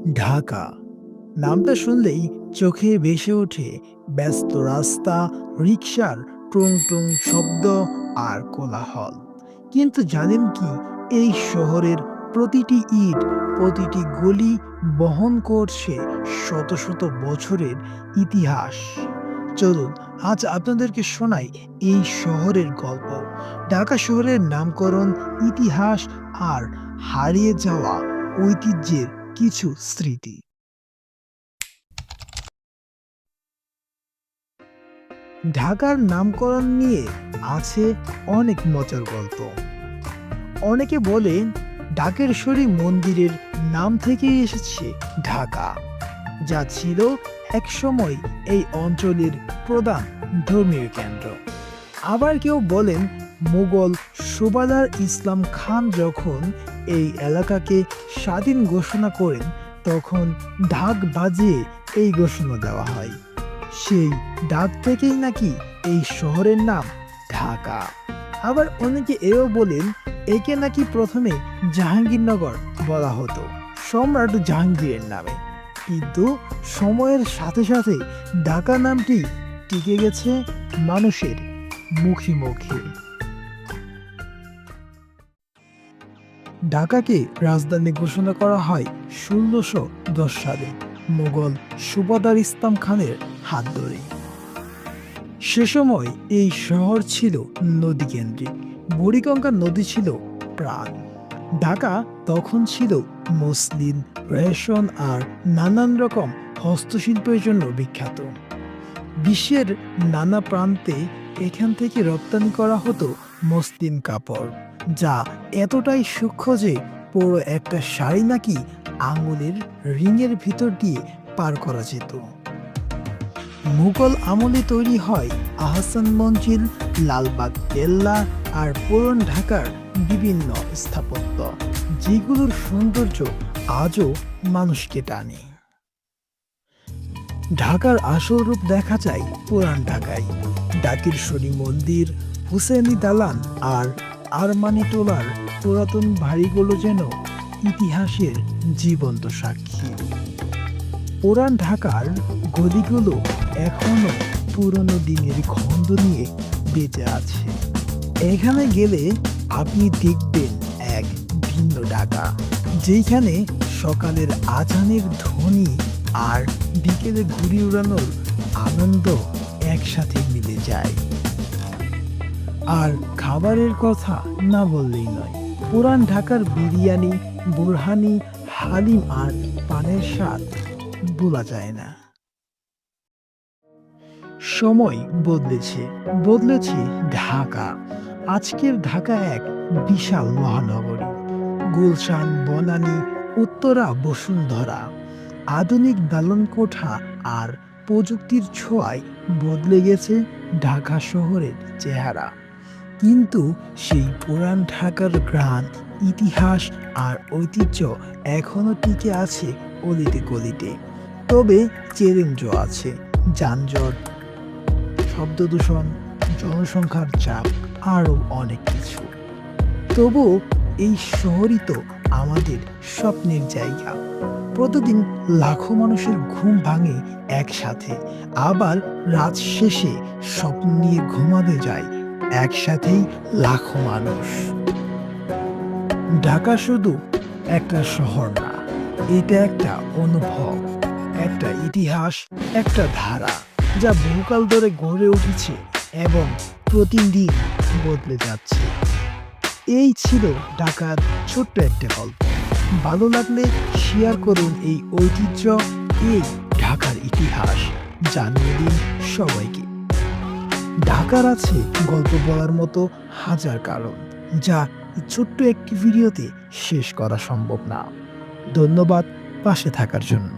ঢাকা নামটা শুনলেই চোখে ভেসে ওঠে ব্যস্ত রাস্তা, রিকশার টুং টুং শব্দ আর কোলাহল। কিন্তু জানেন কি, এই শহরের প্রতিটি ইট, প্রতিটি গলি বহন করছে শত শত বছরের ইতিহাস। চলুন আজ আপনাদেরকে শোনাই এই শহরের গল্প, ঢাকা শহরের নামকরণ, ইতিহাস আর হারিয়ে যাওয়া ঐতিহ্যের কিছু স্মৃতি। ঢাকার নামকরণ নিয়ে আছে অনেক মজার গল্প। অনেকে বলেন ঢাকেশ্বরী মন্দিরের নাম থেকেই এসেছে ঢাকা, যা ছিল একসময় এই অঞ্চলের প্রধান ধর্মীয় কেন্দ্র। আবার কেউ বলেন মুঘল সুবাদার ইসলাম খান যখন এই এলাকাকে স্বাধীন ঘোষণা করেন তখন ঢাক বাজিয়ে এই ঘোষণা দেওয়া হয়। সেই ডাক থেকেই নাকি এই শহরের নাম ঢাকা। আবার অনেকে এও বলেন একে নাকি প্রথমে জাহাঙ্গীরনগর বলা হতো সম্রাট জাহাঙ্গীরের নামে, কিন্তু সময়ের সাথে সাথে ঢাকা নামটি টিকে গেছে মানুষের মুখে মুখে। ঢাকাকে রাজধানী ঘোষণা করা হয় ১৬১০ সালে মুঘল সুবাদার ইসলাম খানের হাত ধরে। সে সময় এই শহর ছিল নদী কেন্দ্রিক, বুড়িগঙ্গা নদী ছিল প্রাণ। ঢাকা তখন ছিল মসলিন, রেশম আর নানান রকম হস্তশিল্পের জন্য বিখ্যাত। বিশ্বের নানা প্রান্তে এখান থেকে রপ্তানি করা হতো মসলিন কাপড়, যা এতটাই সূক্ষ্ম যে পুরো একটা শাড়ি নাকি আঙুলের রিংয়ের ভিতর দিয়ে পার করা যেত। মুঘল আমলে তৈরি হয় আহসান মঞ্জিল, লালবাগ কেল্লা আর পুরান ঢাকার বিভিন্ন স্থাপত্য, যেগুলোর সৌন্দর্য আজও মানুষকে টানে। ঢাকার আসল রূপ দেখা যায় পুরান ঢাকায়। ঢাকেশ্বরী মন্দির, হুসেনি দালান আর আরমানি টোলার পুরাতন বাড়িগুলো যেন ইতিহাসের জীবন্ত সাক্ষী। পুরান ঢাকার গলিগুলো এখনো পুরনো দিনের গন্ধ নিয়ে বেঁচে আছে। এখানে গেলে আপনি দেখবেন এক ভিন্ন ঢাকা, যেখানে সকালের আজানের ধ্বনি আর বিকেলে ঘুড়ি উড়ানোর আনন্দ একসাথে মিলে যায়। আর খাবারের কথা না বললেই নয়, পুরান ঢাকার বিরিয়ানি, বুরহানি, হালিম আর পানের স্বাদ ভোলা যায় না। সময় বদলেছে ঢাকা। আজকের ঢাকা এক বিশাল মহানগরী। গুলশান, বনানী, উত্তরা, বসুন্ধরা, আধুনিক দালানকোঠা আর প্রযুক্তির ছোঁয়ায় বদলে গেছে ঢাকা শহরের চেহারা। কিন্তু সেই পুরান ঢাকার ঘ্রাণ, ইতিহাস আর ঐতিহ্য এখনো টিকে আছে অলিতে গলিতে। তবে চ্যালেঞ্জও আছে, যানজট, শব্দ দূষণ, জনসংখ্যার চাপ আরও অনেক কিছু। তবু এই শহরই তো আমাদের স্বপ্নের জায়গা। প্রতিদিন লাখো মানুষের ঘুম ভাঙে একসাথে, আবার রাত শেষে স্বপ্ন নিয়ে ঘুমাতে যায় একসাথেই লাখো মানুষ। ঢাকা শুধু একটা শহর না, এটা একটা অনুভব, একটা ইতিহাস, একটা ধারা, যা বহুকাল ধরে গড়ে উঠেছে এবং প্রতিদিন বদলে যাচ্ছে। এই ছিল ঢাকার ছোট্ট একটা গল্প। ভালো লাগলে শেয়ার করুন এই ঐতিহ্য, এই ঢাকার ইতিহাস জানিয়ে দিন সবাইকে। ঢাকার আছে গল্প বলার মতো হাজার কারণ, যা ছোট্ট একটি ভিডিওতে শেষ করা সম্ভব না। ধন্যবাদ পাশে থাকার জন্য।